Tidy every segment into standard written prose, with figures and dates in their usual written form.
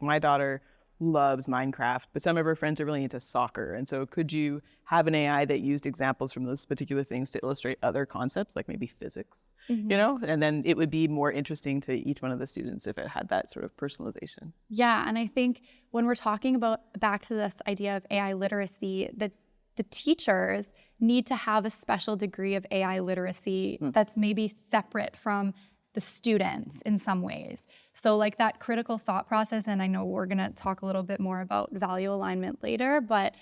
my daughter loves Minecraft, but some of her friends are really into soccer. And so could you have an AI that used examples from those particular things to illustrate other concepts, like maybe physics, and then it would be more interesting to each one of the students if it had that sort of personalization. Yeah, and I think when we're talking about back to this idea of AI literacy, the teachers need to have a special degree of AI literacy that's maybe separate from the students in some ways. So like that critical thought process, and I know we're gonna talk a little bit more about value alignment later, but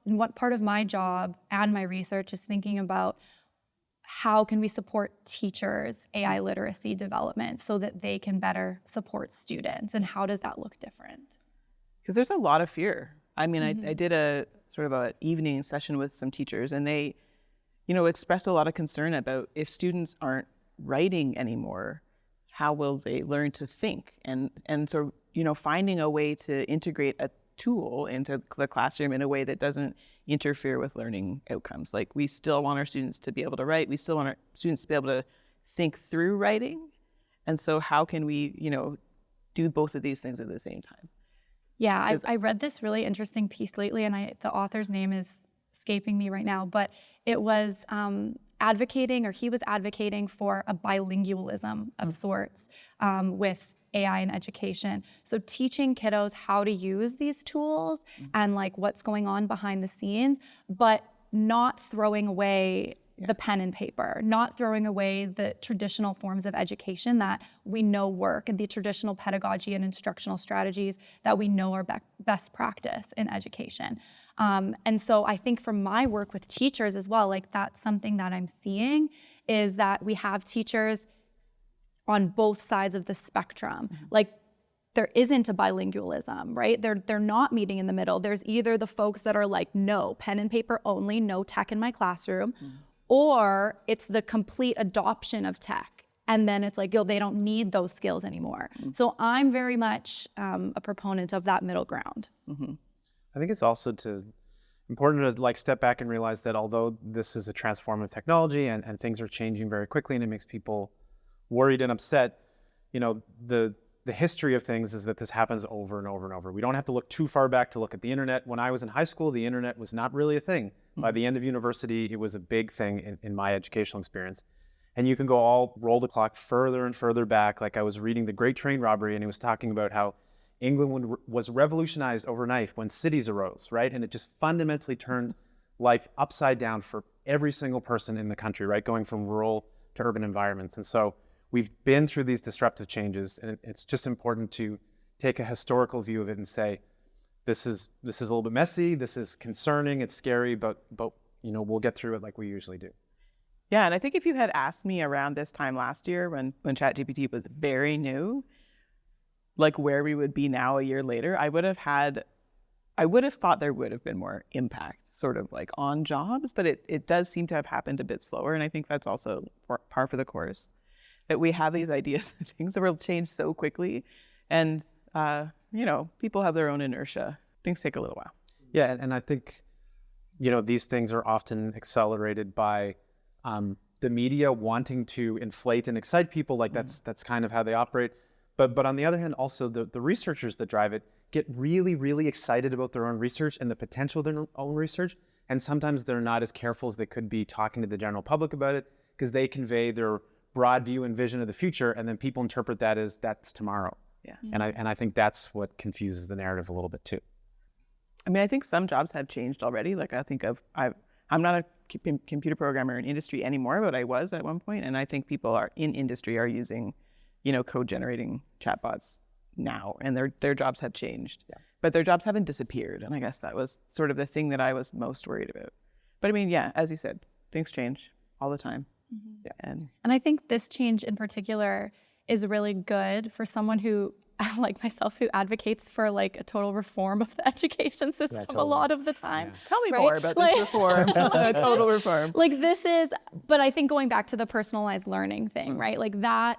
what part of my job and my research is thinking about how can we support teachers' AI literacy development so that they can better support students, and how does that look different? Because there's a lot of fear. I mean, I did a sort of an evening session with some teachers, and they, expressed a lot of concern about if students aren't writing anymore, how will they learn to think? And so, finding a way to integrate a tool into the classroom in a way that doesn't interfere with learning outcomes. Like, we still want our students to be able to write. We still want our students to be able to think through writing. And so how can we, do both of these things at the same time? Yeah, I read this really interesting piece lately, and the author's name is escaping me right now, but it was he was advocating for a bilingualism of sorts with AI in education. So teaching kiddos how to use these tools and like what's going on behind the scenes, but not throwing away the pen and paper, not throwing away the traditional forms of education that we know work, and the traditional pedagogy and instructional strategies that we know are best practice in education. And so I think from my work with teachers as well, like that's something that I'm seeing, is that we have teachers on both sides of the spectrum. Like, there isn't a bilingualism, right? They're not meeting in the middle. There's either the folks that are like, no, pen and paper only, no tech in my classroom, or it's the complete adoption of tech. And then it's like, they don't need those skills anymore. So I'm very much a proponent of that middle ground. I think it's also important to like step back and realize that although this is a transformative technology and things are changing very quickly and it makes people worried and upset, the history of things is that this happens over and over and over. We don't have to look too far back to look at the internet. When I was in high school, the internet was not really a thing. By the end of university, it was a big thing in my educational experience. And you can roll the clock further and further back. Like, I was reading The Great Train Robbery, and it was talking about how England was revolutionized overnight when cities arose, right? And it just fundamentally turned life upside down for every single person in the country, right? Going from rural to urban environments. And so we've been through these disruptive changes, and it's just important to take a historical view of it and say, this is a little bit messy, this is concerning, it's scary, but we'll get through it like we usually do. Yeah, and I think if you had asked me around this time last year when ChatGPT was very new, like where we would be now a year later, I would have thought there would have been more impact sort of like on jobs, but it does seem to have happened a bit slower. And I think that's also par for the course, that we have these ideas that things will change so quickly. And, people have their own inertia. Things take a little while. Yeah, and I think, these things are often accelerated by the media wanting to inflate and excite people. Like that's kind of how they operate. But on the other hand, also the researchers that drive it get really, really excited about their own research and the potential of their own research. And sometimes they're not as careful as they could be talking to the general public about it, because they convey their broad view and vision of the future, and then people interpret that as that's tomorrow. Yeah. And I think that's what confuses the narrative a little bit too. I mean, I think some jobs have changed already. Like, I think I'm not a computer programmer in industry anymore, but I was at one point, and I think people in industry are using, code generating chatbots now, and their jobs have changed. Yeah. But their jobs haven't disappeared, and I guess that was sort of the thing that I was most worried about. But I mean, yeah, as you said, things change all the time. Yeah. And I think this change in particular is really good for someone who, like myself, who advocates for like a total reform of the education system a lot of the time. Yeah. Tell me more about this reform, total reform. Like but I think going back to the personalized learning thing, right? Like that,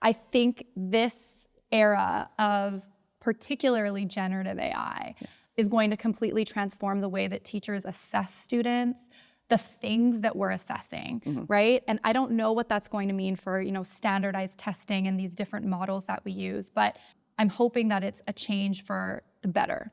I think this era of particularly generative AI is going to completely transform the way that teachers assess students, the things that we're assessing, right? And I don't know what that's going to mean for, standardized testing and these different models that we use, but I'm hoping that it's a change for the better.